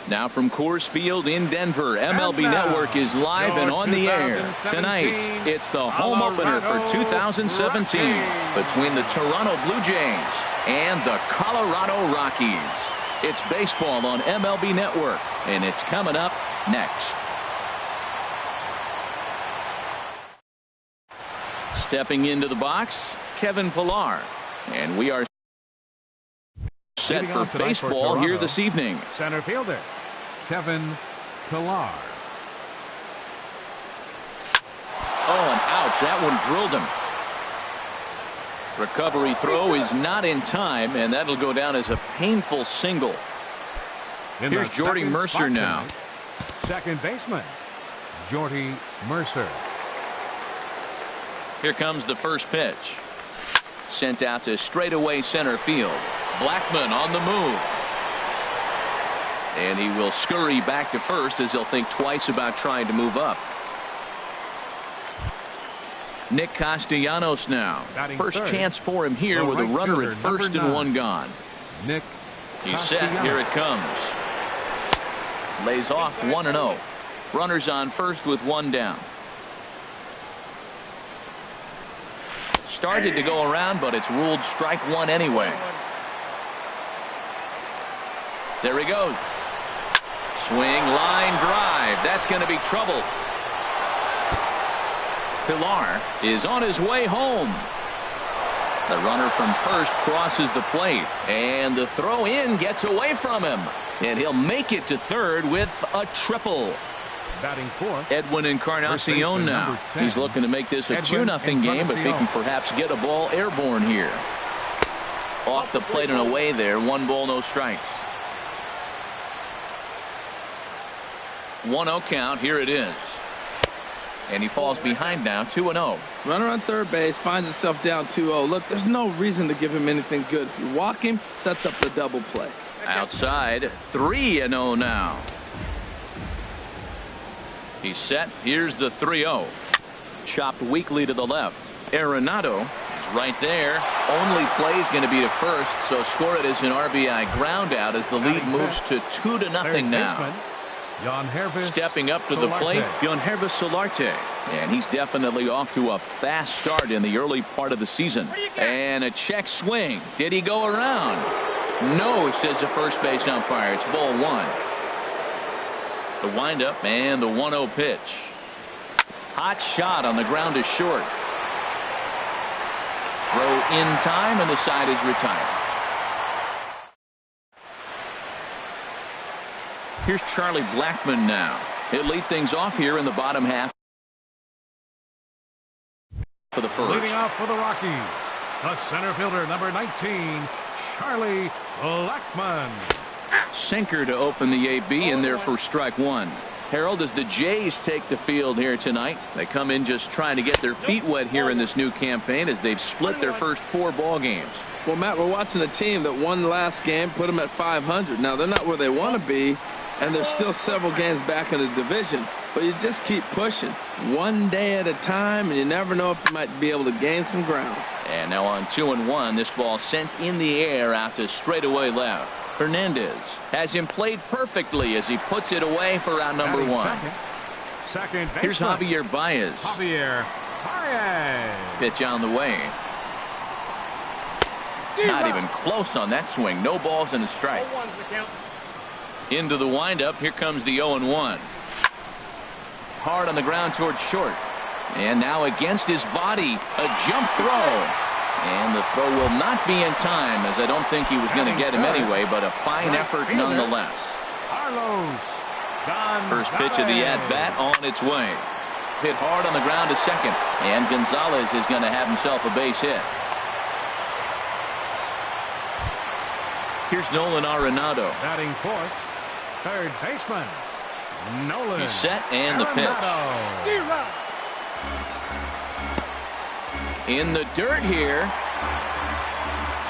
Now from Coors Field in Denver, MLB Network is live and on the air. Tonight, it's the home opener for 2017 between the Toronto Blue Jays and the Colorado Rockies. It's baseball on MLB Network, and it's coming up next. Stepping into the box, Kevin Pillar. And we are set for baseball here this evening. Center fielder, Kevin Pillar. Oh, and ouch, that one drilled him. Recovery throw is not in time, and that'll go down as a painful single. Here's Jordy Mercer now. Second baseman, Jordy Mercer. Here comes the first pitch. Sent out to straightaway center field. Blackmon on the move. And he will scurry back to first as he'll think twice about trying to move up. Nick Castellanos now. First chance for him here with a runner at first and one gone. Nick He's set. Here it comes. Lays off 1-0. Runners on first with one down. Started to go around, but it's ruled strike one anyway. There he goes. Swing, line drive. That's going to be trouble. Pillar is on his way home. The runner from first crosses the plate, and the throw in gets away from him, and he'll make it to third with a triple. Batting fourth, Edwin Encarnacion now. He's looking to make this a 2-0 game, but he can perhaps get a ball airborne here. Off the plate and away there. 1 ball, no strikes. 1-0 count. Here it is. And he falls behind now, 2-0. Runner on third base finds himself down 2-0. Look, there's no reason to give him anything good. If you walk him, sets up the double play. Outside, 3-0 now. He's set. Here's the 3-0. Chopped weakly to the left. Arenado is right there. Only play is going to be to first, so score it as an RBI ground out as the lead moves to 2-0 now. Stepping up to the plate, Yangervis Solarte. And he's definitely off to a fast start in the early part of the season. And a check swing. Did he go around? No, says the first base umpire. It's ball one. The windup and the 1-0 pitch. Hot shot on the ground is short. Throw in time, and the side is retired. Here's Charlie Blackmon now. He'll lead things off here in the bottom half for the first. Leading off for the Rockies, the center fielder, number 19, Charlie Blackmon. Sinker to open the AB in there for strike one. Harold, as the Jays take the field here tonight, they come in just trying to get their feet wet here in this new campaign as they've split their first 4 ball games. Well, Matt, we're watching a team that won last game, put them at 500. Now, they're not where they want to be, and there's still several games back in the division, but you just keep pushing one day at a time, and you never know if you might be able to gain some ground. And now on 2-1, this ball sent in the air out to straightaway left. Hernandez has him played perfectly as he puts it away for out number one. Second baseman. Here's Javier Baez. Pitch on the way. Not even close on that swing. No balls and a strike. Into the windup. Here comes the 0-1. Hard on the ground towards short. And now against his body, a jump throw. And the throw will not be in time, as I don't think he was going to get him anyway, but a fine effort nonetheless. First pitch of the at-bat on its way. Hit hard on the ground to second, and Gonzalez is going to have himself a base hit. Here's Nolan Arenado. Batting fourth, third baseman, Nolan. He's set, and the pitch. In the dirt here.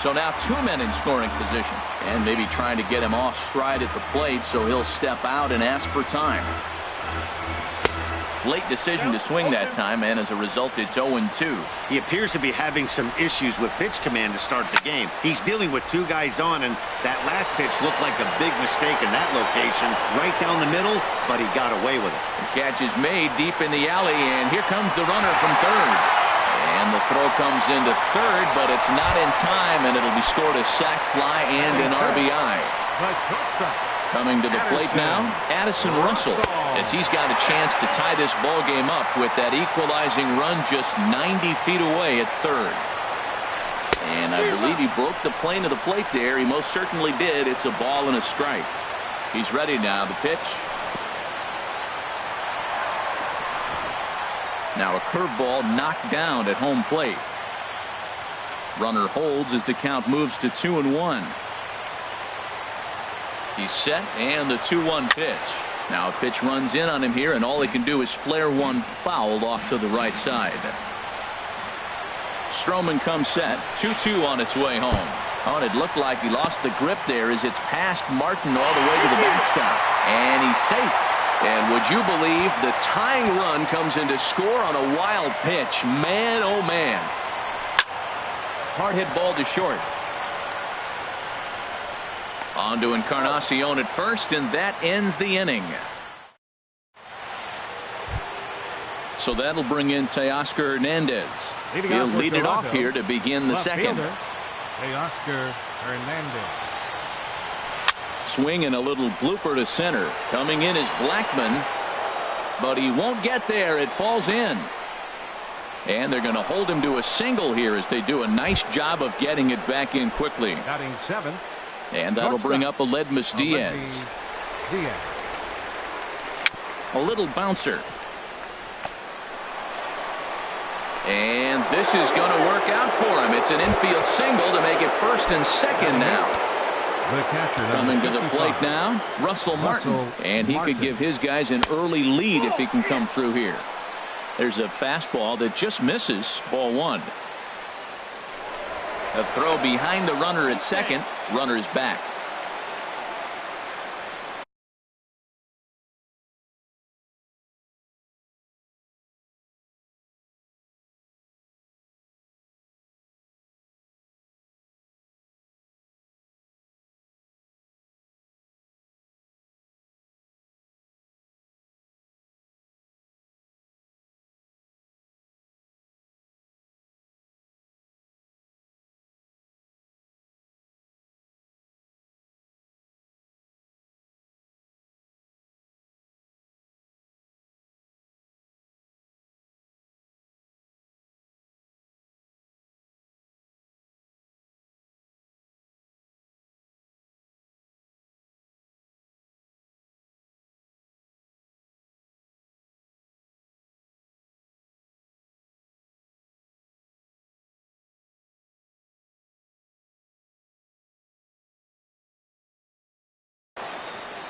So now 2 men in scoring position, and maybe trying to get him off stride at the plate, so he'll step out and ask for time. Late decision to swing that time, and as a result, it's 0-2. He appears to be having some issues with pitch command to start the game. He's dealing with two guys on, and that last pitch looked like a big mistake in that location. Right down the middle, but he got away with it. The catch is made deep in the alley, and here comes the runner from third. And the throw comes into third, but it's not in time, and it'll be scored a sac fly and an RBI. Coming to the plate now, Addison Russell, as he's got a chance to tie this ball game up with that equalizing run just 90 feet away at third. And I believe he broke the plane of the plate there. He most certainly did. It's a ball and a strike. He's ready now. The pitch. Now a curveball knocked down at home plate. Runner holds as the count moves to 2-1. He's set, and the 2-1 pitch. Now a pitch runs in on him here, and all he can do is flare one foul off to the right side. Stroman comes set. 2-2 on its way home. Oh, and it looked like he lost the grip there as it's past Martin all the way to the backstop. And he's safe. And would you believe the tying run comes in to score on a wild pitch? Man, oh man. Hard hit ball to short. On to Encarnacion at first, and that ends the inning. So that'll bring in Teoscar Hernandez. He'll lead it off here to begin the second. Teoscar Hernandez. Swing and a little blooper to center. Coming in is Blackman, but he won't get there. It falls in. And they're going to hold him to a single here as they do a nice job of getting it back in quickly. Batting seventh. And that'll bring up Aledmus Diaz. A little bouncer. And this is going to work out for him. It's an infield single to make it first and second now. The catcher coming to the plate now, Russell Martin. And he could give his guys an early lead if he can come through here. There's a fastball that just misses. Ball one. A throw behind the runner at second. Runner's back.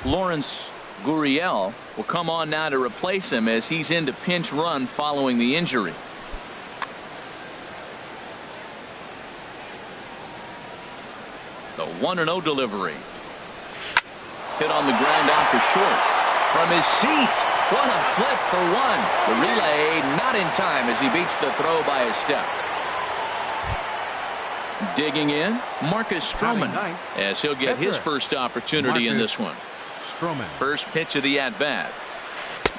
Lawrence Gurriel will come on now to replace him as he's into pinch run following the injury. The 1-0 delivery. Hit on the ground out for short. From his seat. What a flip for one. The relay not in time as he beats the throw by a step. Digging in, Marcus Stroman, as he'll get his first opportunity in this one. First pitch of the at-bat.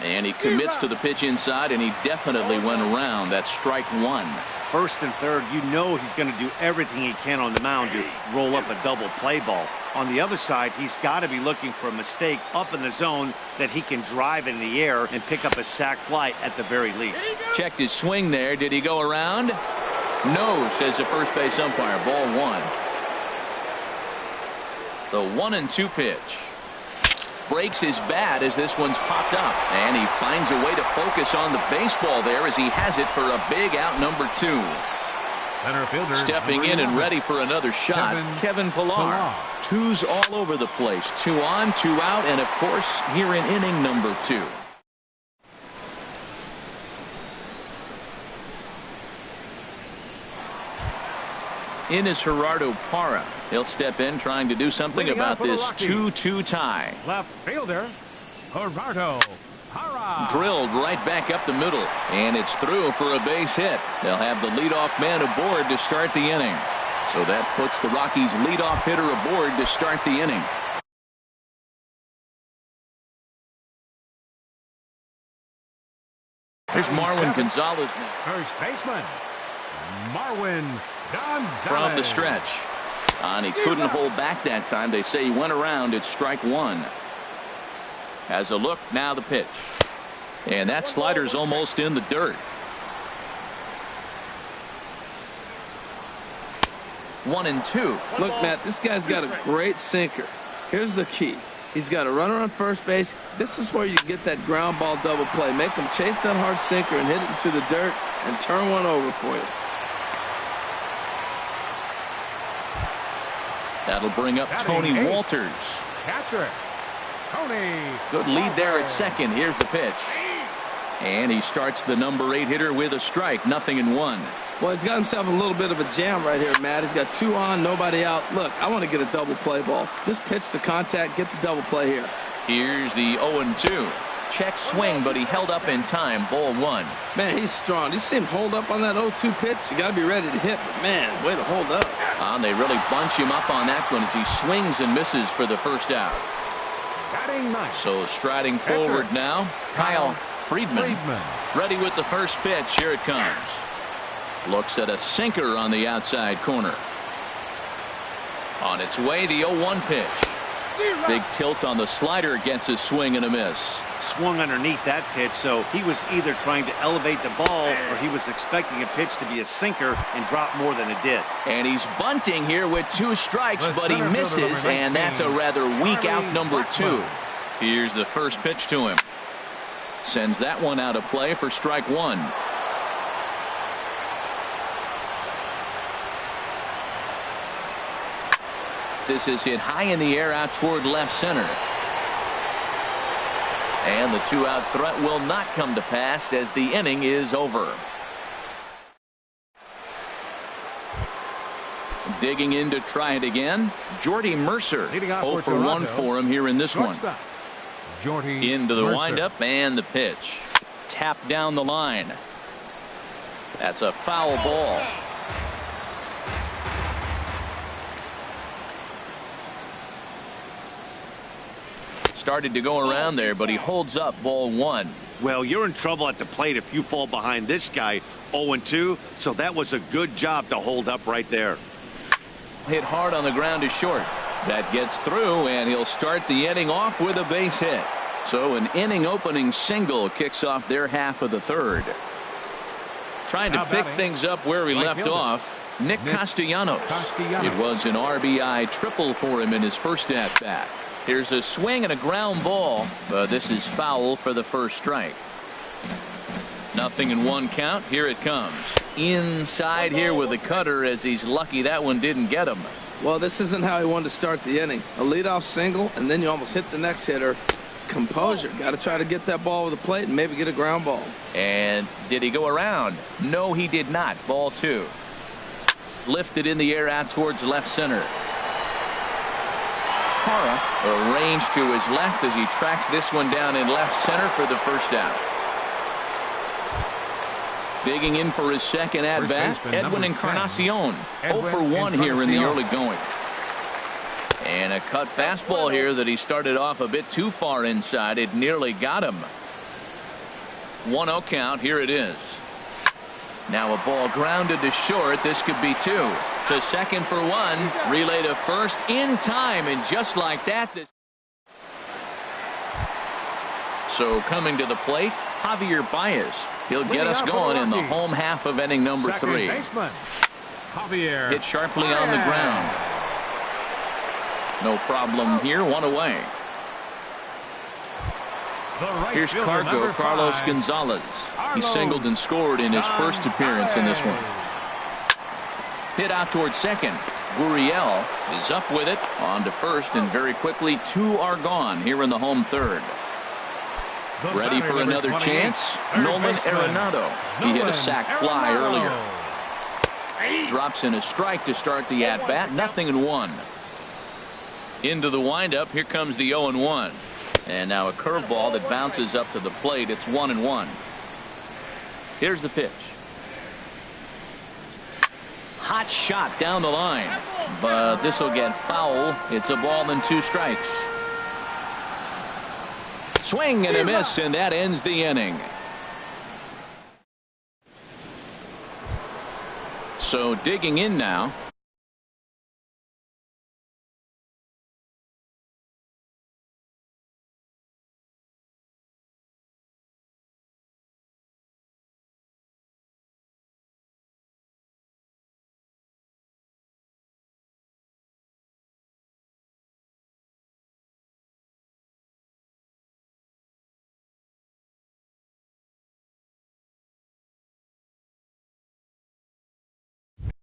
And he commits to the pitch inside, and he definitely went around. That's strike one. First and third, you know he's going to do everything he can on the mound to roll up a double play ball. On the other side, he's got to be looking for a mistake up in the zone that he can drive in the air and pick up a sac fly at the very least. Checked his swing there. Did he go around? No, says the first base umpire. Ball one. The 1-2 pitch. Breaks his bat as this one's popped up. And he finds a way to focus on the baseball there as he has it for a big out number two. Center fielder, stepping in and ready for another shot, Kevin Pillar. Twos all over the place. 2 on, 2 out, and of course here in inning number 2. In is Gerardo Parra. He'll step in trying to do something about this 2-2 tie. Left fielder Gerardo Drilled right back up the middle, and it's through for a base hit. They'll have the leadoff man aboard to start the inning. So that puts the Rockies leadoff hitter aboard to start the inning. Here's Marwin Gonzalez now. First baseman, Marwin Gonzalez. From the stretch. And he couldn't hold back that time. They say he went around. It's strike one. Has a look. Now the pitch. And that slider's almost in the dirt. 1-2. Look, Matt, this guy's got a great sinker. Here's the key. He's got a runner on first base. This is where you get that ground ball double play. Make him chase that hard sinker and hit it into the dirt and turn one over for you. That'll bring up Tony Walters. Catcher, Tony. Good lead there at second. Here's the pitch. And he starts the number 8 hitter with a strike. 0-1. Well, he's got himself a little bit of a jam right here, Matt. He's got 2 on, nobody out. Look, I want to get a double play ball. Just pitch the contact, get the double play here. Here's the 0-2. Check swing, but he held up in time. Ball 1. Man, he's strong. You see him hold up on that 0-2 pitch? You got to be ready to hit, but man, way to hold up. They really bunch him up on that one as he swings and misses for the first out. So striding forward now, Kyle Friedman. Ready with the first pitch. Here it comes. Looks at a sinker on the outside corner. On its way, the 0-1 pitch. Big tilt on the slider gets a swing and a miss. Swung underneath that pitch, so he was either trying to elevate the ball or he was expecting a pitch to be a sinker and drop more than it did. And he's bunting here with 2 strikes, but he misses, and that's a rather weak out number 2. Here's the first pitch to him. Sends that one out of play for strike 1. This is hit high in the air out toward left center. And the 2-out threat will not come to pass as the inning is over. Digging in to try it again, Jordy Mercer. 0 for 1 for him here in this one. Into the windup and the pitch. Tapped down the line. That's a foul ball. Started to go around there, but he holds up. Ball 1. Well, you're in trouble at the plate if you fall behind this guy. 0-2, so that was a good job to hold up right there. Hit hard on the ground to short. That gets through, and he'll start the inning off with a base hit. So an inning opening single kicks off their half of the third. Trying to pick things up where he left off, Nick Castellanos. It was an RBI triple for him in his first at-bat. Here's a swing and a ground ball, but this is foul for the first strike. 0-1 count. Here it comes. Inside here with a cutter, as he's lucky that one didn't get him. Well, this isn't how he wanted to start the inning. A leadoff single, and then you almost hit the next hitter. Composure. Got to try to get that ball with the plate and maybe get a ground ball. And did he go around? No, he did not. Ball 2. Lifted in the air out towards left center. Hara arranged to his left as he tracks this one down in left center for the first out. Digging in for his second at-bat, Edwin Encarnacion. 0 for 1 here in the early going. And a cut fastball here that he started off a bit too far inside. It nearly got him. 1-0 count. Here it is. Now a ball grounded to short. This could be 2. To second for 1. Relay to first in time. And just like that. So coming to the plate, Javier Baez. He'll get us going in the home half of inning number 3. Hit sharply on the ground. No problem here. 1 away. Here's Cargo, Carlos Gonzalez. He singled and scored in his first appearance in this one. Hit out towards second. Gurriel is up with it. On to first, and very quickly 2 are gone here in the home third. Ready for another chance. Nolan Arenado. He hit a sac fly earlier. Drops in a strike to start the at-bat. 0-1. Into the windup. Here comes the 0-1. And now a curveball that bounces up to the plate. It's 1-1. Here's the pitch. Hot shot down the line, but this will get foul. It's a ball and 2 strikes. Swing and a miss, and that ends the inning. So digging in now.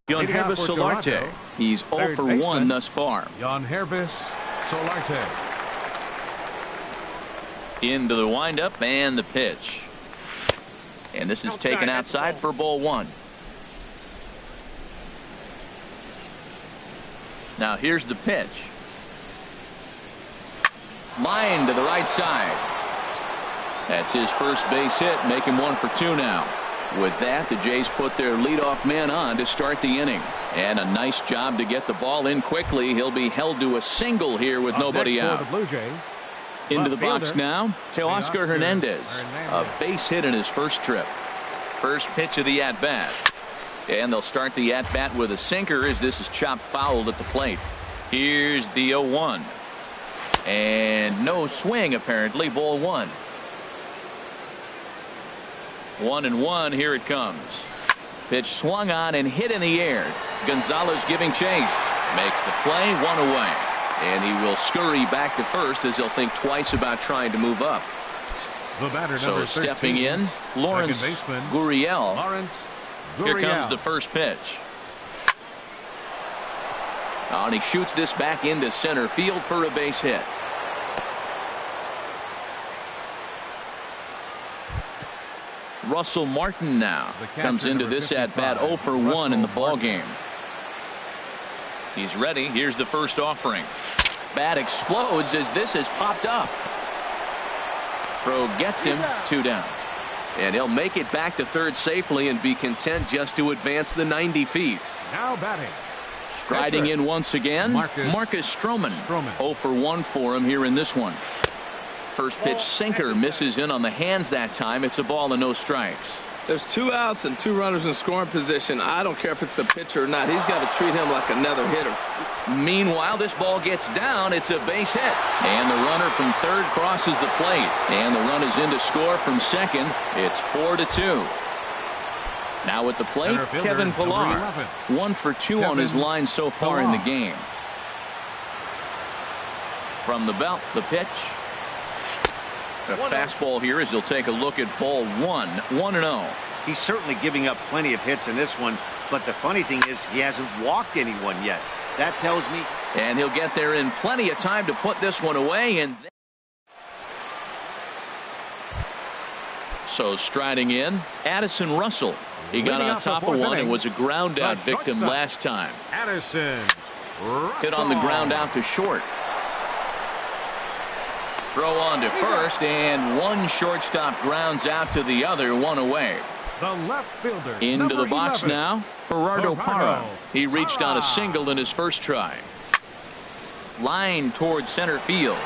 Yangervis Solarte. He's 0 for 1 thus far. Yangervis Solarte. Into the windup and the pitch. And this is taken outside for ball 1. Now here's the pitch. Line to the right side. That's his first base hit, make him 1 for 2 now. With that, the Jays put their leadoff man on to start the inning. And a nice job to get the ball in quickly. He'll be held to a single here with nobody out. Into the box now, Teoscar Hernandez. A base hit in his first trip. First pitch of the at-bat. And they'll start the at-bat with a sinker as this is chopped foul at the plate. Here's the 0-1. And no swing, apparently. Ball 1. 1-1. Here it comes. Pitch swung on and hit in the air. Gonzalez giving chase. Makes the play, 1 away. And he will scurry back to first as he'll think twice about trying to move up. The batter, so number 13, stepping in, Lawrence Gurriel. Here comes the first pitch. And he shoots this back into center field for a base hit. Russell Martin now comes into this at-bat 0 for 1 in the ball game. He's ready. Here's the first offering. Bat explodes as this has popped up. Throw gets him, 2 down. And he'll make it back to third safely and be content just to advance the 90 feet. Now batting. Striding in once again, Marcus Stroman. 0 for 1 for him here in this one. First pitch sinker misses in on the hands that time. It's a ball and no strikes. There's 2 outs and 2 runners in scoring position. I don't care if it's the pitcher or not. He's got to treat him like another hitter. Meanwhile, this ball gets down. It's a base hit. And the runner from third crosses the plate. And the run is in to score from second. It's 4-2. Now at the plate, Kevin Pillar. 1 for 2 on his line so far in the game. From the belt, the pitch. A fastball here as he'll take a look at ball 1. 1-0. He's certainly giving up plenty of hits in this one, but the funny thing is he hasn't walked anyone yet. That tells me. And he'll get there in plenty of time to put this one away. And so striding in, Addison Russell. He got on top of one and was a ground out victim last time. Addison Russell. Hit on the ground out to short. Throw on to first, and one shortstop grounds out to the other, 1 away. The left fielder. Into the box now, Gerardo Parra. He reached on a single in his first try. Line towards center field.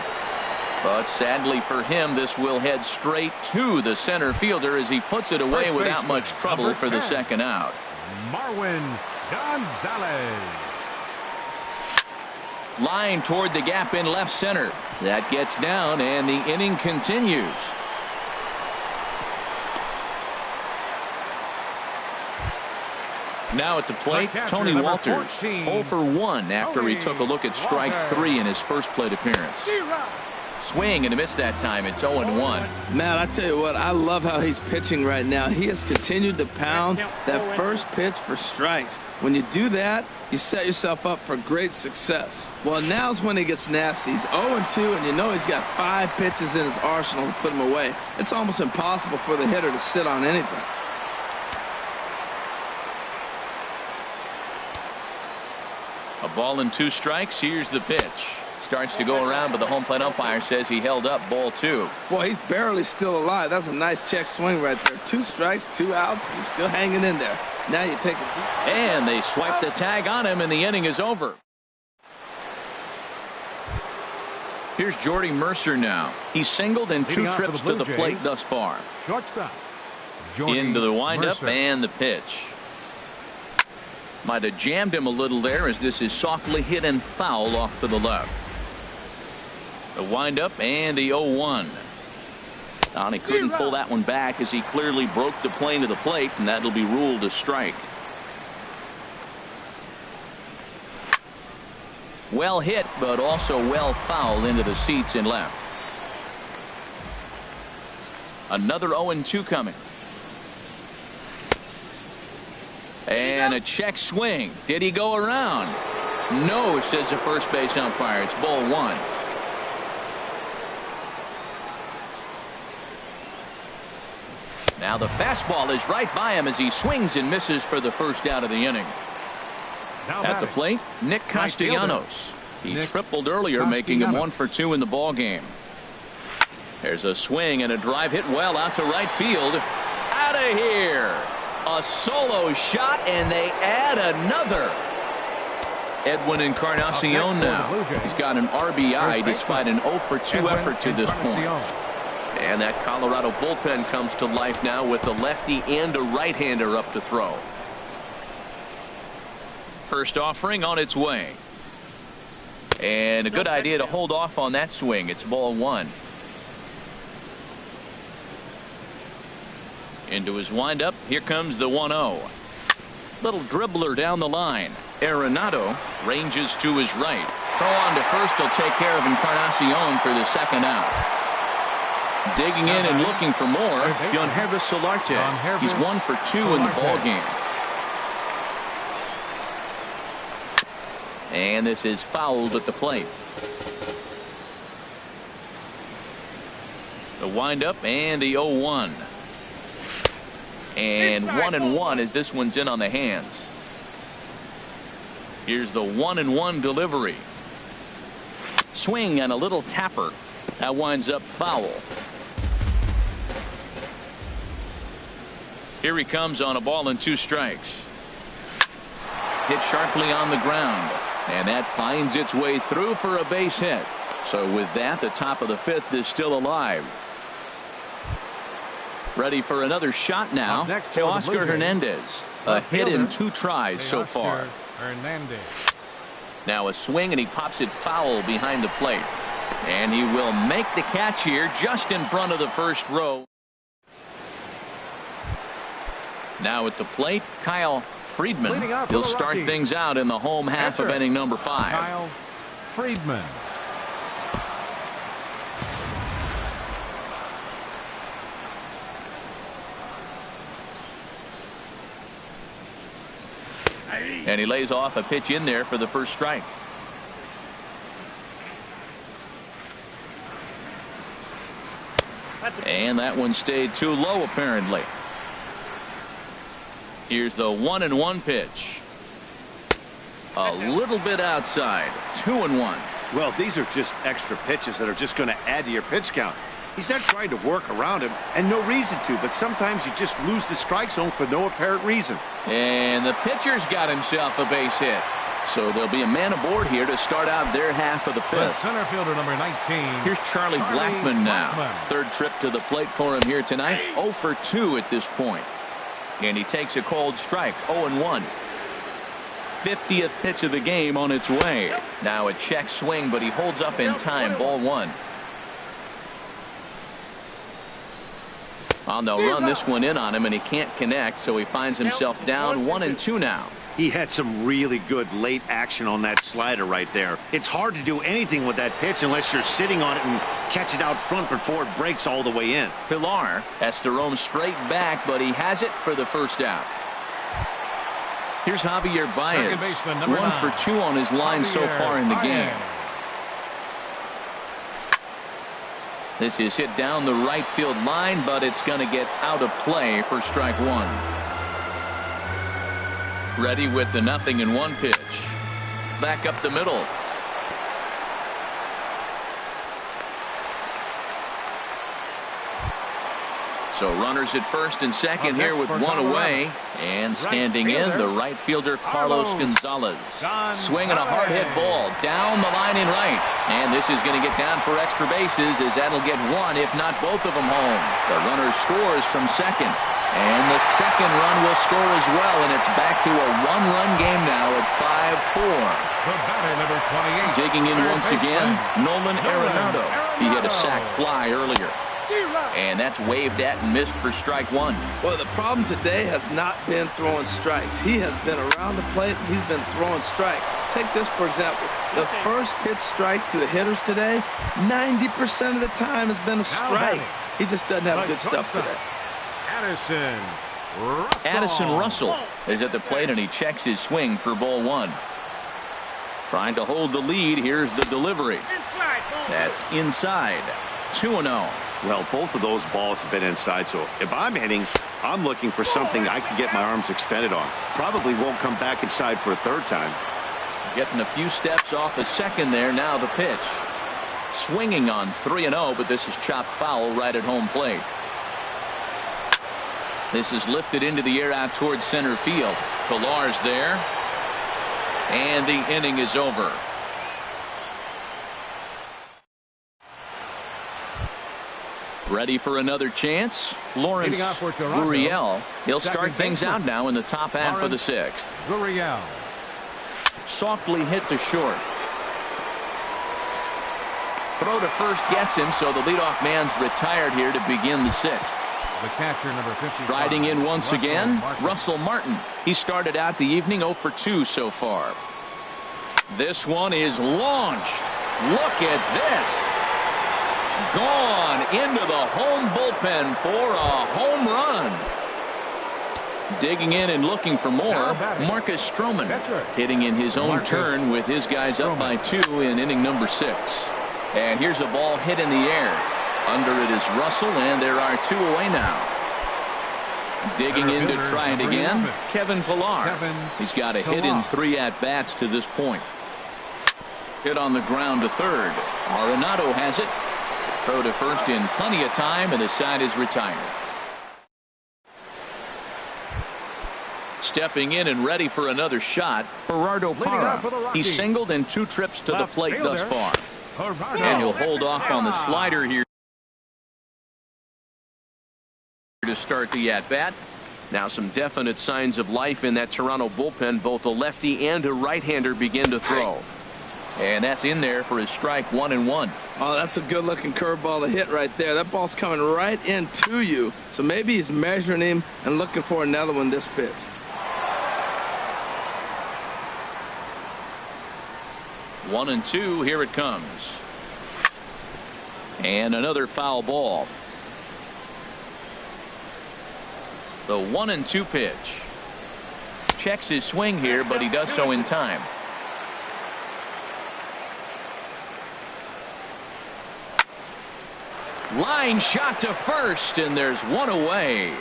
But sadly for him, this will head straight to the center fielder as he puts it away without much trouble for the second out. Marwin Gonzalez. Line toward the gap in left center. That gets down, and the inning continues. Now at the plate, Tony Walters. 0 for 1 after he took a look at strike 3 in his first plate appearance. Swing and a miss that time. It's 0-1. Man, I tell you what, I love how he's pitching right now. He has continued to pound that first pitch for strikes. When you do that, you set yourself up for great success. Well, now's when he gets nasty. He's 0-2, and you know he's got 5 pitches in his arsenal to put him away. It's almost impossible for the hitter to sit on anything. A ball and 2 strikes. Here's the pitch. Starts to go around, but the home plate umpire says he held up. Ball 2. Boy, he's barely still alive. That's a nice check swing right there. 2 strikes, 2 outs. He's still hanging in there. Now you take it. And they swipe the tag on him, and the inning is over. Here's Jordy Mercer now. He's singled in 2 trips to the plate thus far. Shortstop. Into the windup and the pitch. Might have jammed him a little there as this is softly hit and foul off to the left. The windup and the 0-1. He couldn't pull that one back as he clearly broke the plane of the plate, and that'll be ruled a strike. Well hit, but also well fouled into the seats and left. Another 0-2 coming. And a check swing. Did he go around? No, says the first base umpire. It's ball 1. Now the fastball is right by him as he swings and misses for the first out of the inning. At the plate, Nick Castellanos. He tripled earlier, making him 1 for 2 in the ball game. There's a swing and a drive hit well out to right field. Out of here. A solo shot, and they add another. Edwin Encarnacion now. He's got an RBI despite an 0 for 2 effort to this point. And that Colorado bullpen comes to life now with a lefty and a right-hander up to throw. First offering on its way. And a good idea to hold off on that swing. It's ball 1. Into his windup. Here comes the 1-0. Little dribbler down the line. Arenado ranges to his right. Throw on to first will take care of Encarnacion for the second out. Digging in and looking for more, Yangervis Solarte. He's 1 for 2 in the ball game. And this is fouled at the plate. The windup and the 0-1. And 1-1 as this one's in on the hands. Here's the 1-1 delivery. Swing and a little tapper. That winds up foul. Here he comes on a ball and 2 strikes. Hit sharply on the ground. And that finds its way through for a base hit. So with that, the top of the 5th is still alive. Ready for another shot now. Teoscar Hernandez. A hit in 2 tries so far. Now a swing, and he pops it foul behind the plate. And he will make the catch here just in front of the first row. Now at the plate, Kyle Friedman. He'll start things out in the home half of inning number 5. Kyle Friedman. And he lays off a pitch in there for the first strike. And that one stayed too low apparently. Here's the 1-1 pitch. A little bit outside. 2-1. Well, these are just extra pitches that are just going to add to your pitch count. He's not trying to work around him, and no reason to, but sometimes you just lose the strike zone for no apparent reason. And the pitcher's got himself a base hit. So there'll be a man aboard here to start out their half of the 5th. Center fielder number 19. Here's Charlie Blackmon now. 3rd trip to the plate for him here tonight. 0 for 2 at this point. And he takes a cold strike. 0-1. 50th pitch of the game on its way. Now a check swing, but he holds up in time. Ball 1. Well, they'll run this one in on him, and he can't connect, so he finds himself down 1-2 now. He had some really good late action on that slider right there. It's hard to do anything with that pitch unless you're sitting on it and catch it out front before it breaks all the way in. Pilar has to roam straight back, but he has it for the first out. Here's Javier Baez. 1 for 2 on his line so far in the game. This is hit down the right field line, but it's going to get out of play for strike 1. Ready with the 0-1 pitch. Back up the middle. So runners at first and second here with one away. And standing in, the right fielder, Carlos Gonzalez. Swinging a hard hit ball down the line in right. And this is going to get down for extra bases as that'll get one, if not both of them home. The runner scores from second. And the second run will score as well. And it's back to a one-run game now at 5-4. The batter, number 28. Digging in once again, Nolan Arenado. He hit a sac fly earlier. And that's waved at and missed for strike one. Well, the problem today has not been throwing strikes. He has been around the plate. He's been throwing strikes. Take this, for example. The first pitch strike to the hitters today, 90% of the time has been a strike. He just doesn't have good stuff today. Addison Russell is at the plate, and he checks his swing for ball one. Trying to hold the lead. Here's the delivery. That's inside. 2-0. Well, both of those balls have been inside, so if I'm hitting, I'm looking for something I can get my arms extended on. Probably won't come back inside for a third time. Getting a few steps off the second there. Now the pitch. Swinging on 3-0, but this is chopped foul right at home plate. This is lifted into the air out towards center field. Pilar's there. And the inning is over. Ready for another chance? Lawrence Gurriel. He'll start things out now in the top half of the sixth. Gurriel. Softly hit to short. Throw to first gets him, so the leadoff man's retired here to begin the sixth. The catcher, number 55. Striding in once again, Russell Martin. He started out the evening 0 for 2 so far. This one is launched. Look at this. Gone into the home bullpen for a home run. Digging in and looking for more, Marcus Stroman hitting in his own turn with his guys up by 2 in inning number 6. And here's a ball hit in the air. Under it is Russell, and there are 2 away now. Digging in to try it again, Kevin Pilar. He's got a hit in 3 at-bats to this point. Hit on the ground to third. Arenado has it. Throw to first in plenty of time, and the side is retired. Stepping in and ready for another shot, Gerardo Parra. He's singled in 2 trips to the plate thus far. And he'll hold off on the slider here to start the at-bat. Now some definite signs of life in that Toronto bullpen. Both a lefty and a right-hander begin to throw. And that's in there for his strike 1-1. Oh, that's a good-looking curveball to hit right there. That ball's coming right into you. So maybe he's measuring him and looking for another one this pitch. One and two, here it comes. And another foul ball. The 1-2 pitch. Checks his swing here, but he does so in time. Line shot to first, and there's one away.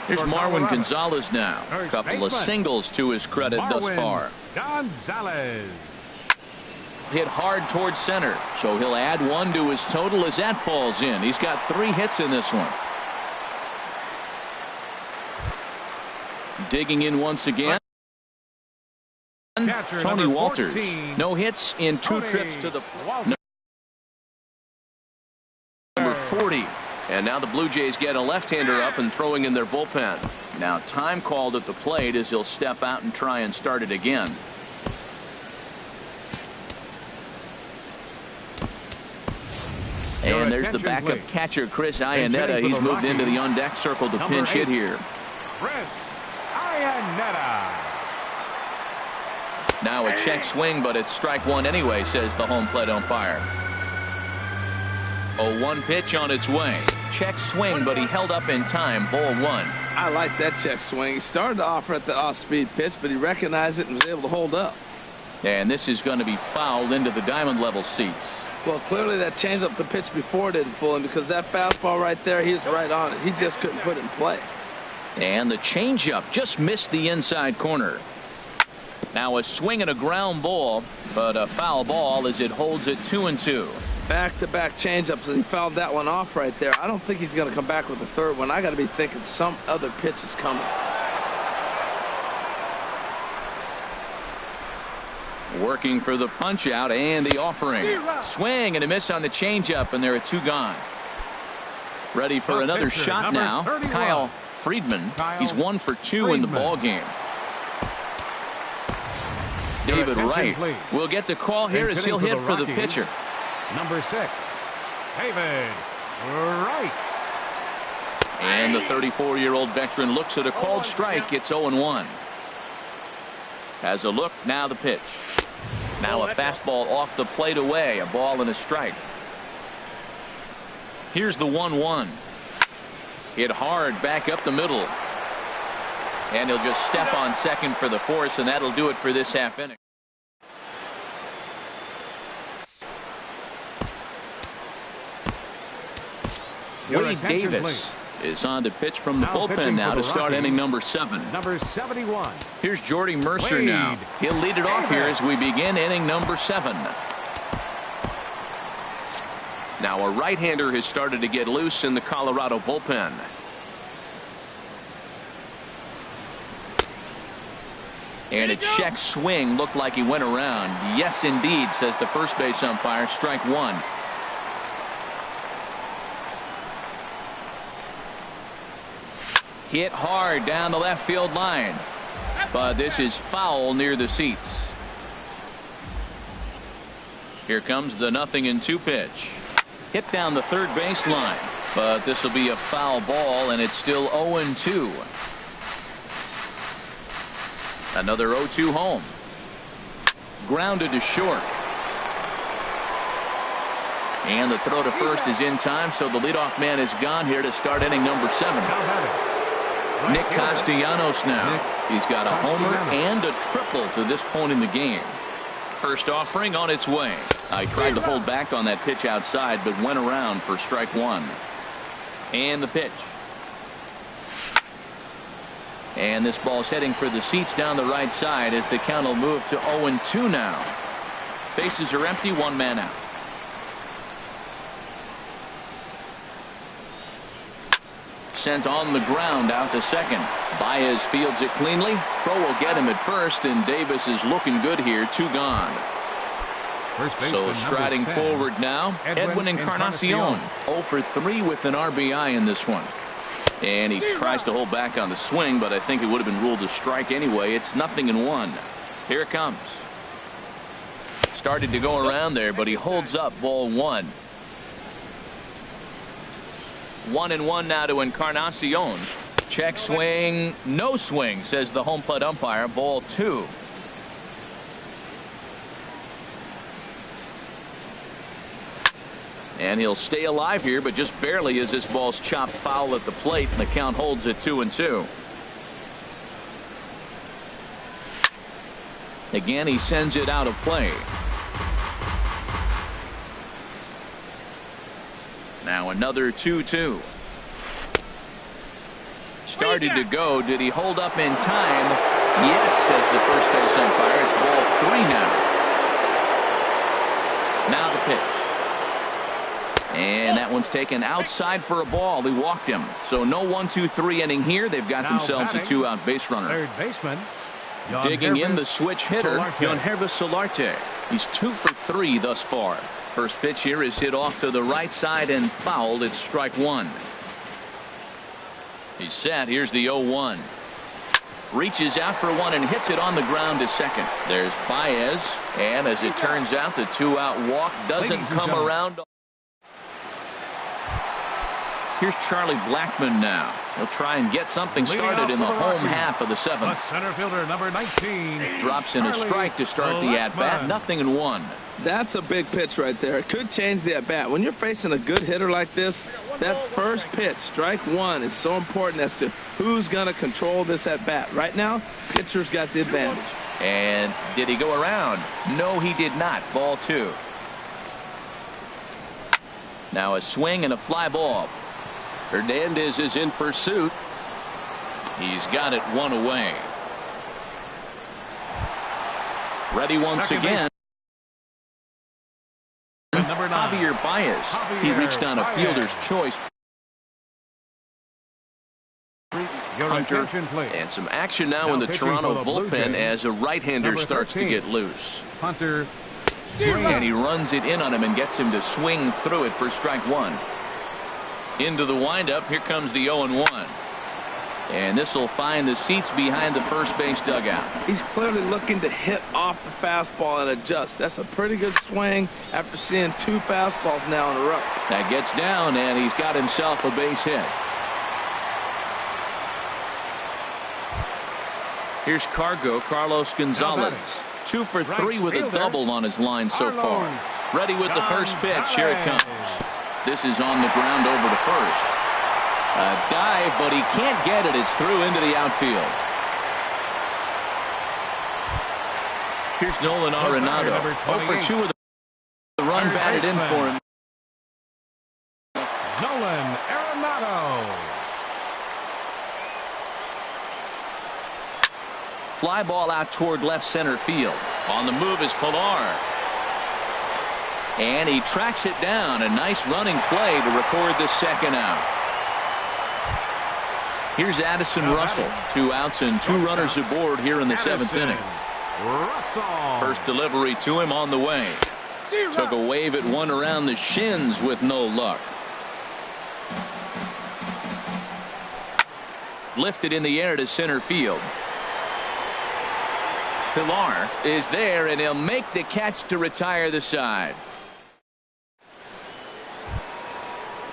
Here's Marwin Gonzalez now. A couple of singles to his credit thus far. Gonzalez. Hit hard towards center, so he'll add 1 to his total as that falls in. He's got 3 hits in this one. Digging in once again. Catcher, Tony Walters. 14. No hits in 2 trips to the number 40. And now the Blue Jays get a left-hander up and throwing in their bullpen. Now time called at the plate as he'll step out and try and start it again. And there's the backup catcher, Chris Iannetta. He's moved into the on-deck circle to pinch hit here. Chris Iannetta. Now a check swing, but it's strike 1 anyway, says the home plate umpire. 0-1 pitch on its way. Check swing, but he held up in time. Ball 1. I like that check swing. He started to offer at the off-speed pitch, but he recognized it and was able to hold up. And this is going to be fouled into the diamond level seats. Well, clearly that changeup the pitch before didn't fool him, because that fastball right there, he was right on it. He just couldn't put it in play. And the changeup just missed the inside corner. Now a swing and a ground ball, but a foul ball as it holds it 2-2. Back-to-back changeups, and he fouled that one off right there. I don't think he's going to come back with the third one. I got to be thinking some other pitch is coming. Working for the punch out and the offering. Swing and a miss on the changeup, and there are 2 gone. Ready for another shot now. 31. Kyle Friedman. He's 1 for 2 in the ball game. David Wright will get the call here as he'll hit for the pitcher. Number 6, David Wright. And the 34-year-old veteran looks at a called strike. It's 0-1. Has a look, now the pitch. Now a fastball off the plate away, a ball and a strike. Here's the 1-1. Hit hard back up the middle. And he'll just step on second for the force, and that'll do it for this half inning. Wade Davis is on to pitch from the bullpen now to start inning number 7. Number 71. Here's Jordy Mercer now. He'll lead it off here as we begin inning number 7. Now a right-hander has started to get loose in the Colorado bullpen. And a check swing looked like he went around. Yes, indeed, says the first base umpire. Strike 1. Hit hard down the left field line. But this is foul near the seats. Here comes the 0-2 pitch. Hit down the third base line. But this will be a foul ball, and it's still 0-2. Another 0-2 home. Grounded to short. And the throw to first is in time, so the leadoff man is gone here to start inning number 7. Nick Castellanos now. He's got a homer and a triple to this point in the game. First offering on its way. I tried to hold back on that pitch outside, but went around for strike 1. And the pitch. And this ball's heading for the seats down the right side as the count will move to 0-2 now. Bases are empty, 1 man out. Sent on the ground out to second. Baez fields it cleanly. Throw will get him at first, and Davis is looking good here. 2 gone. So striding forward now, Edwin Encarnacion. 0 for 3 with an RBI in this one. And he tries to hold back on the swing, but I think it would have been ruled a strike anyway. It's 0-1. Here it comes. Started to go around there, but he holds up. Ball 1. 1-1 now to Encarnacion. Check swing, no swing, says the home plate umpire. Ball 2. And he'll stay alive here, but just barely as this ball's chopped foul at the plate, and the count holds at 2-2. Again, he sends it out of play. Now another 2-2. Started to go. Did he hold up in time? Yes, says the first base umpire. It's ball 3 now. Now the pitch. And that one's taken outside for a ball. He walked him. So no 1-2-3 inning here. They've got themselves a 2-out base runner. Third baseman. Digging in the switch hitter, Yonhervis Solarte. He's 2 for 3 thus far. First pitch here is hit off to the right side and fouled. It's strike 1. He's set. Here's the 0-1. Reaches out for 1 and hits it on the ground to second. There's Baez. And as it turns out, the 2-out walk doesn't come around. Here's Charlie Blackmon now. He'll try and get something started in the home half of the 7th. Center fielder number 19. Drops in a strike to start the at-bat. 0-1. That's a big pitch right there. It could change the at-bat. When you're facing a good hitter like this, that first pitch, strike 1, is so important as to who's going to control this at-bat. Right now, pitcher's got the advantage. And did he go around? No, he did not. Ball 2. Now a swing and a fly ball. Hernandez is in pursuit. He's got it 1 away. Ready once again. Javier Baez. He reached on a fielder's choice. Your Hunter, attention, please. and some action now Now in the pitching Toronto for the Blue bullpen Jays, as a right-hander number starts to 13. get loose. Hunter. And he runs it in on him and gets him to swing through it for strike one. Into the windup. Here comes the 0-1. And this will find the seats behind the first base dugout. He's clearly looking to hit off the fastball and adjust. That's a pretty good swing after seeing 2 fastballs now in a row. That gets down, and he's got himself a base hit. Here's Carlos Gonzalez. 2 for 3 with a double on his line so far. Ready with the first pitch. Here it comes. This is on the ground over to first. A dive, but he can't get it. It's through into the outfield. Here's Nolan Arenado. 0 for 2 with the run batted in for him. Nolan Arenado. Fly ball out toward left center field. On the move is Pilar. And he tracks it down. A nice running play to record the second out. Here's Addison Russell. 2 outs and 2 runners aboard here in the 7th inning. Russell. First delivery to him on the way. Took a wave at one around the shins with no luck. Lifted in the air to center field. Pilar is there, and he'll make the catch to retire the side.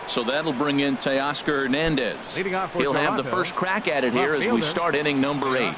So that'll bring in Teoscar Hernandez. He'll have the first crack at it here as we start inning number 8.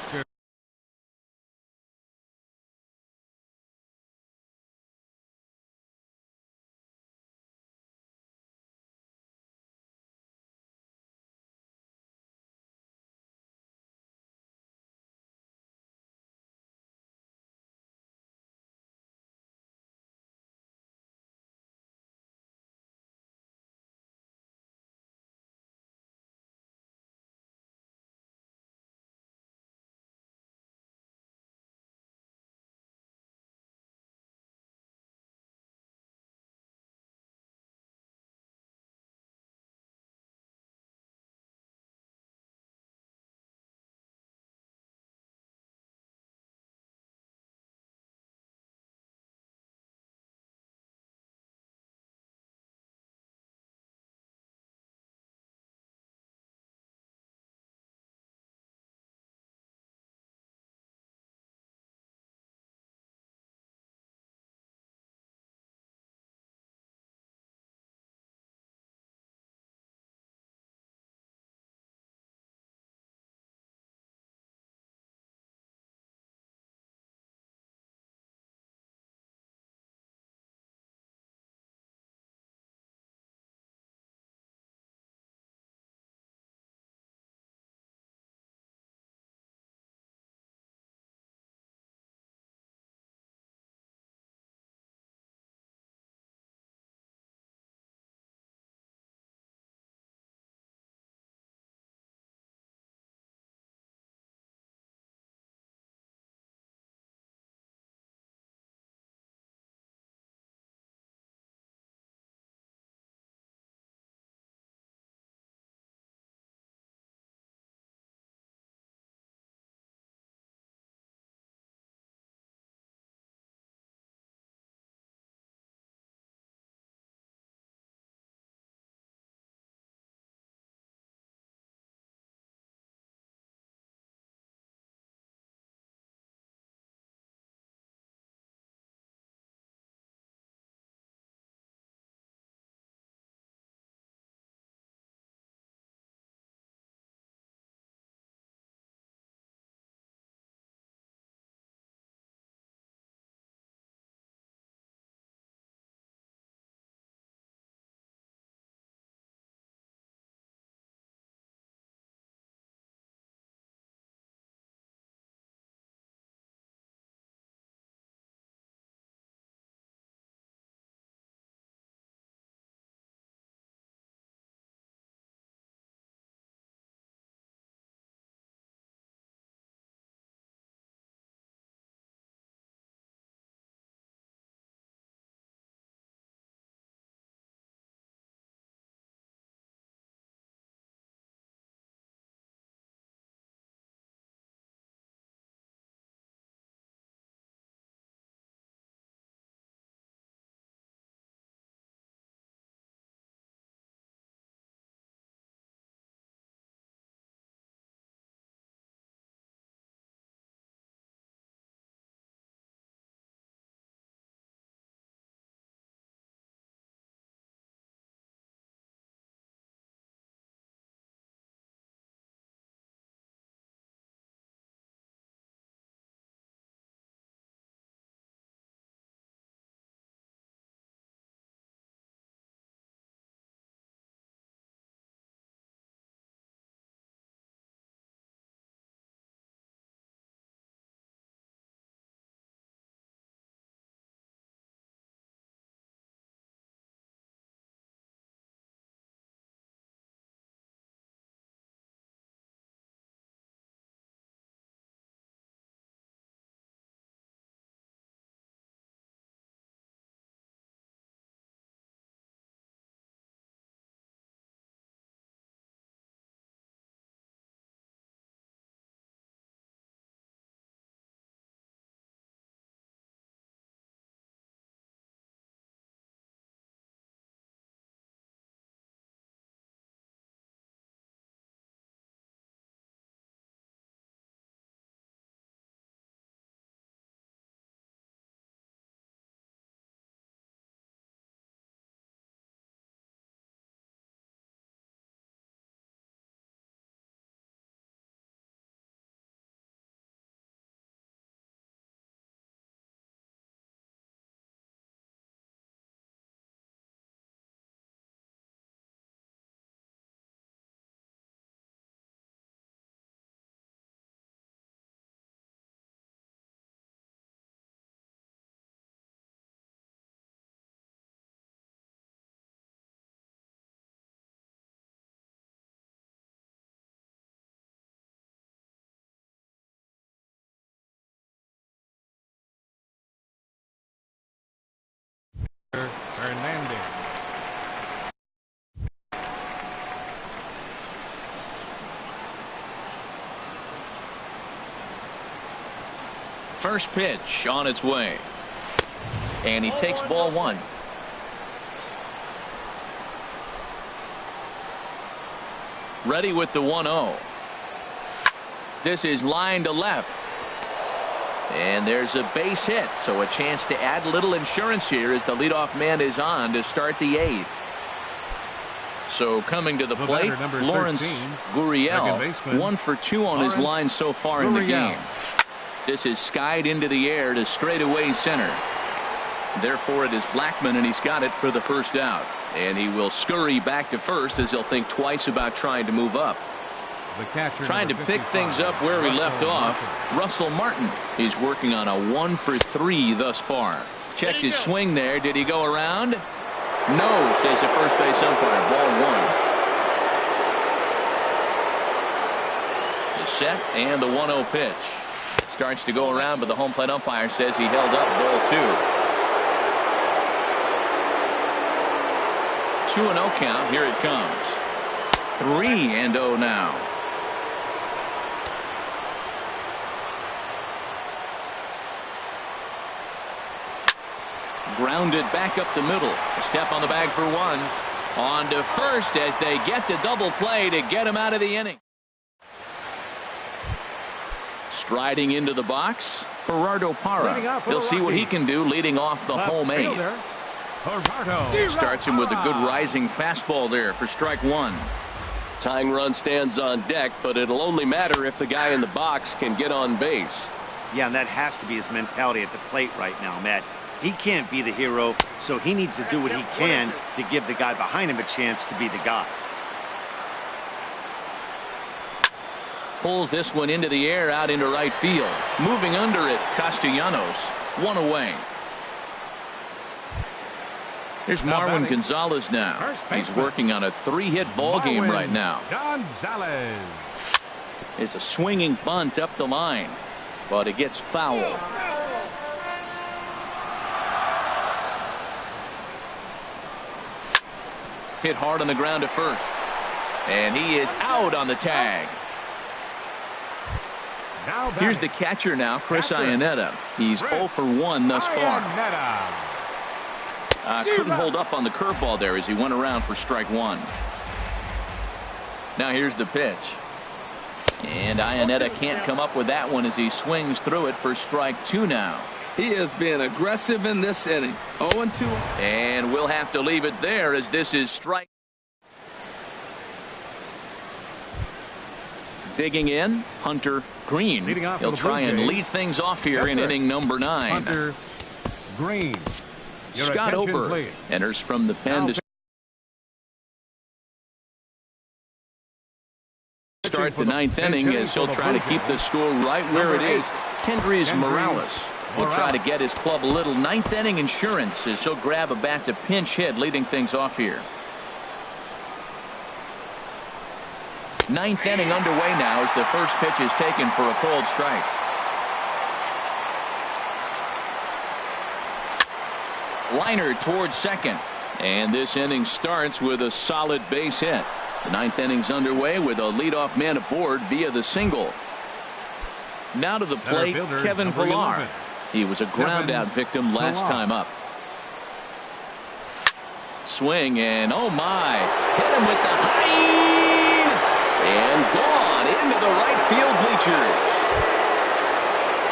First pitch on its way. And he takes ball one. Ready with the 1-0. This is line to left. And there's a base hit, so a chance to add a little insurance here as the leadoff man is on to start the 8th. So coming to the plate, Lawrence Gurriel, 1 for 2 on his line so far in the game. This is skied into the air to straightaway center. Therefore, it is Blackmon, and he's got it for the first out. And he will scurry back to first as he'll think twice about trying to move up. Trying to pick things up where he left off, Russell Martin. He's working on a 1 for 3 thus far. Checked his swing there. Did he go around? No, says the first base umpire. Ball 1. The set and the 1-0 pitch. Starts to go around, but the home plate umpire says he held up. Ball 2. 2-0 count. Here it comes. 3-0 now. Grounded back up the middle. A step on the bag for 1. On to first as they get the double play to get him out of the inning. Striding into the box, Gerardo Parra. He'll see what he can do leading off the home 8. Starts him with a good rising fastball there for strike 1. Tying run stands on deck, but it'll only matter if the guy in the box can get on base. Yeah, and that has to be his mentality at the plate right now, Matt. He can't be the hero, so he needs to do what he can to give the guy behind him a chance to be the guy. Pulls this one into the air out into right field. Moving under it, Castellanos. 1 away. Here's Marwin Gonzalez now. He's working on a 3-hit ball game right now. Gonzalez. It's a swinging bunt up the line, but it gets foul. Hit hard on the ground to first. And he is out on the tag. Here's the catcher now, Chris Iannetta. He's 0 for 1 thus far. Couldn't hold up on the curveball there as he went around for strike 1. Now here's the pitch. And Iannetta can't come up with that one as he swings through it for strike 2 now. He is being aggressive in this inning. 0-2. And we'll have to leave it there as this is strike. Digging in, Hunter Green. He'll try and lead things off here in inning number 9. Hunter Green. Scott Ober enters from the pen to start the 9th inning as he'll try to keep the score right where it is. Kendrys Morales will try to get his club a little 9th inning insurance as he'll grab a bat to pinch hit, leading things off here. 9th inning underway now as the first pitch is taken for a cold strike. Liner towards second, and this inning starts with a solid base hit. The 9th inning's underway with a leadoff man aboard via the single. Now to the plate, Kevin Pillar. He was a ground out victim last time up. Swing and oh my, hit him with the high and gone into the right field bleachers.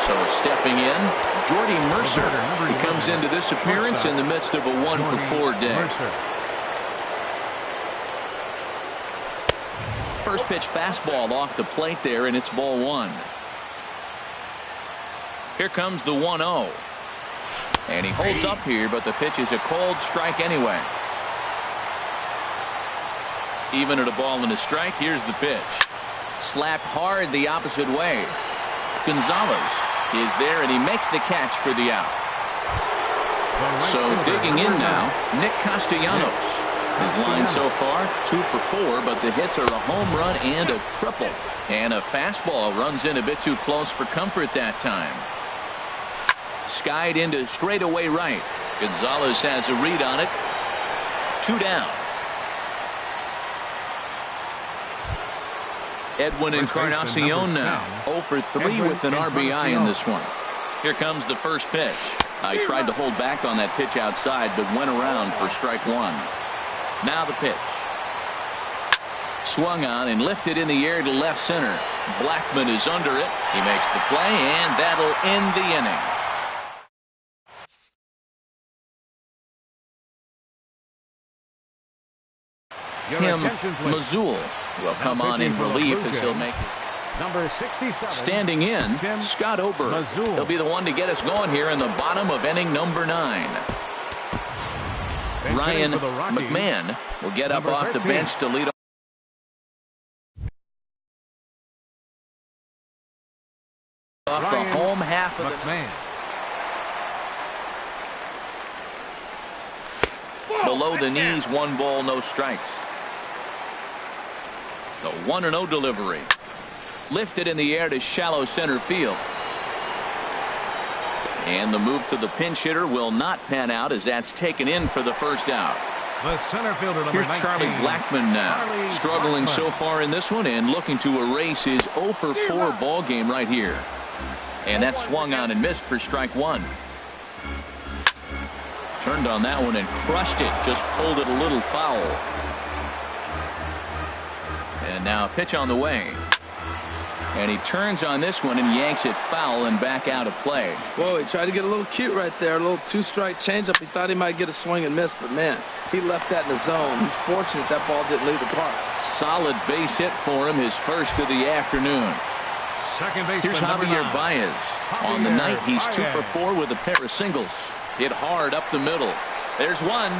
So stepping in, Jordy Mercer. He comes into this appearance in the midst of a 1 for 4 day. First pitch fastball off the plate there, and it's ball 1. Here comes the 1-0. And he holds up here, but the pitch is a cold strike anyway. Even at a ball and a strike, here's the pitch. Slapped hard the opposite way. Gonzalez is there, and he makes the catch for the out. So digging in now, Nick Castellanos. His line so far, 2 for 4, but the hits are a home run and a triple. And a fastball runs in a bit too close for comfort that time. Skied into straightaway right. Gonzalez has a read on it. 2 down. Edwin Encarnacion now 0 for 3 with an RBI in this one. Here comes the first pitch. I tried to hold back on that pitch outside, but went around for strike one. Now the pitch. Swung on and lifted in the air to left center. Blackman is under it. He makes the play, and that'll end the inning. Tim Mazul will come on in relief as he'll make it. Number 67. Standing in, Scott Ober. He'll be the one to get us going here in the bottom of inning number 9. Ryan McMahon will get up off the bench to lead off the home half of the below the knees. 1 ball, no strikes. The 1-0 delivery. Lifted in the air to shallow center field. And the move to the pinch hitter will not pan out as that's taken in for the first out. The center fielder, number Here's 19, Charlie Blackman now. Struggling so far in this one and looking to erase his 0 for 4 ball game right here. And that swung on and missed for strike one. Turned on that one and crushed it. Just pulled it a little foul. And now a pitch on the way. And he turns on this one and yanks it foul and back out of play. Whoa, he tried to get a little cute right there. A little 2-strike changeup. He thought he might get a swing and miss, but man, he left that in the zone. He's fortunate that ball didn't leave the park. Solid base hit for him, his first of the afternoon. Second baseman, Here's Javier Baez. On the night, he's 2 for 4 with a pair of singles. Hit hard up the middle. There's one.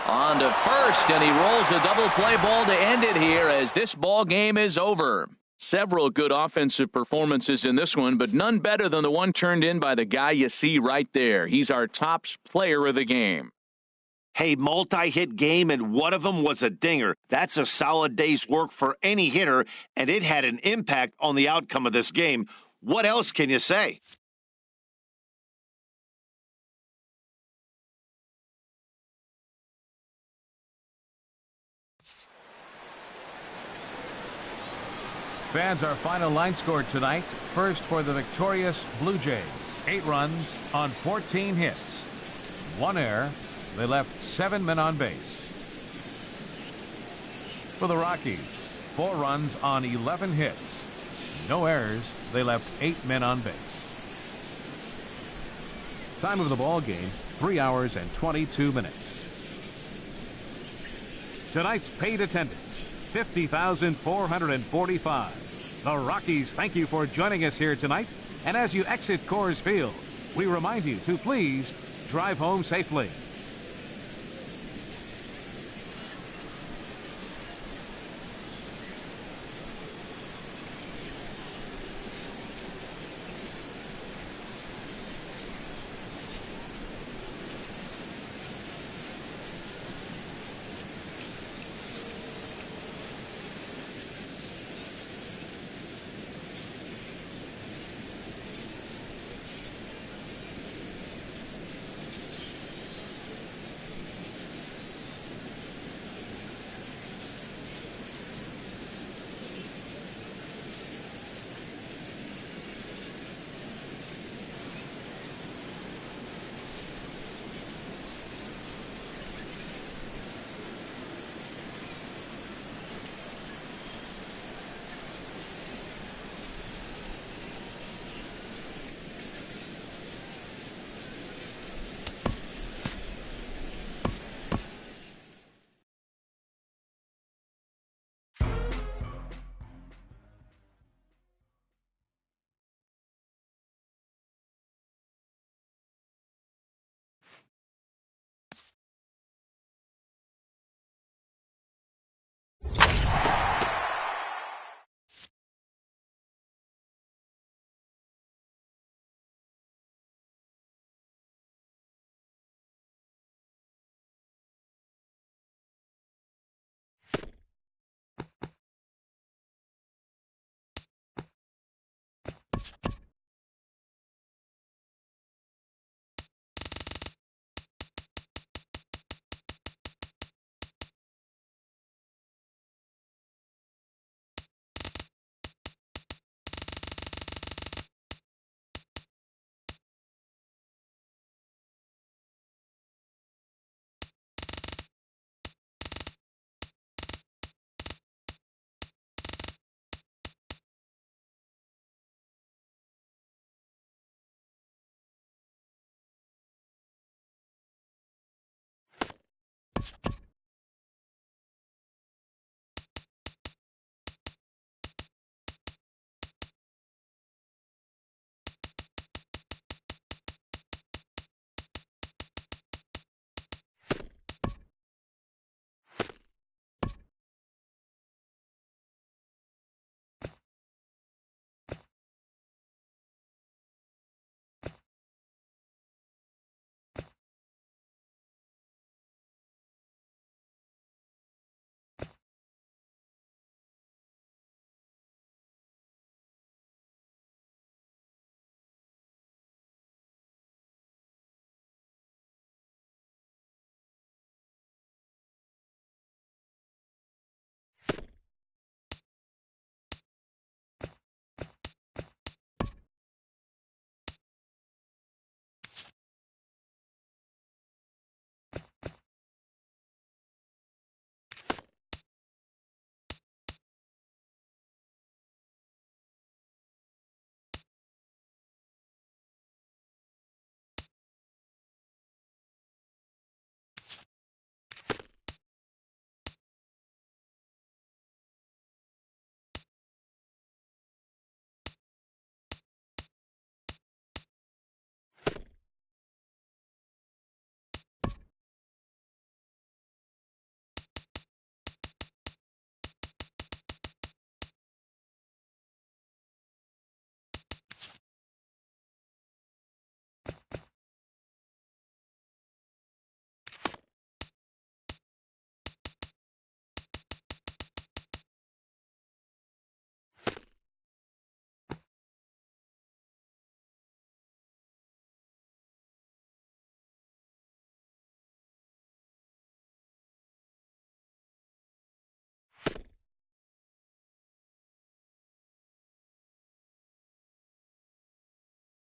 On to first, and he rolls the double play ball to end it here as this ball game is over. Several good offensive performances in this one, but none better than the one turned in by the guy you see right there. He's our top player of the game. Hey, multi-hit game, and one of them was a dinger. That's a solid day's work for any hitter, and it had an impact on the outcome of this game. What else can you say? Fans, our final line score tonight. First for the victorious Blue Jays. 8 runs on 14 hits. 1 error. They left 7 men on base. For the Rockies, 4 runs on 11 hits. No errors. They left 8 men on base. Time of the ball game, 3 hours and 22 minutes. Tonight's paid attendance, 50,445. The Rockies thank you for joining us here tonight. And as you exit Coors Field, we remind you to please drive home safely.